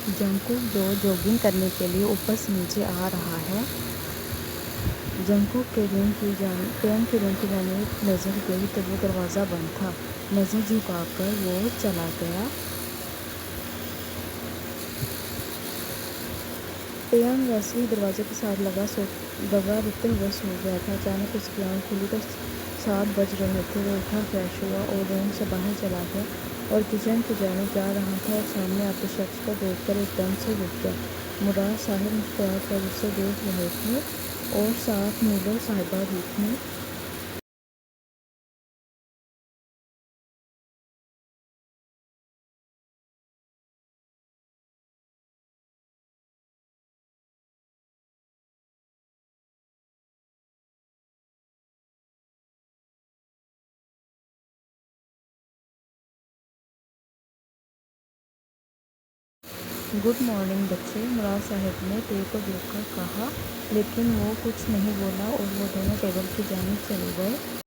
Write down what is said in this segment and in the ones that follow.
Jungkook जो jogging करने के लिए ऊपर से नीचे आ रहा है। जंकुक के रूम की जाने नज़र गई तो वो दरवाज़ा बंद था। नज़र झुकाकर वो चला गया। टेयंग वैसे ही दरवाजे के साथ लगा रुकते हुए सो गया था। अचानक उसकी आँख खुली तो 7 बज रहे थे। वो उठा, फ्रेश हुआ और रूम से बाहर चला गया और किचन की जानिब जा रहा था और सामने आते शख्स को देखकर एकदम से रुक गया। मुराद साहब मुस्कुरा कर उसे देख रहे थे और साथ नीलो साहिबा भी थीं। गुड मॉर्निंग बच्चे, मुराद साहब ने टे को देखकर कहा, लेकिन वो कुछ नहीं बोला और वो दोनों टेबल की जानिब चले गए।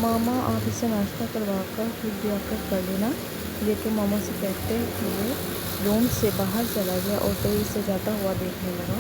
मामा आप इसे नाश्ता करवा कर फिर भी आकर कर लेना। ये तो मामा से कहते हुए रूम से बाहर चला गया और तेजी से जाता हुआ देखने लगा।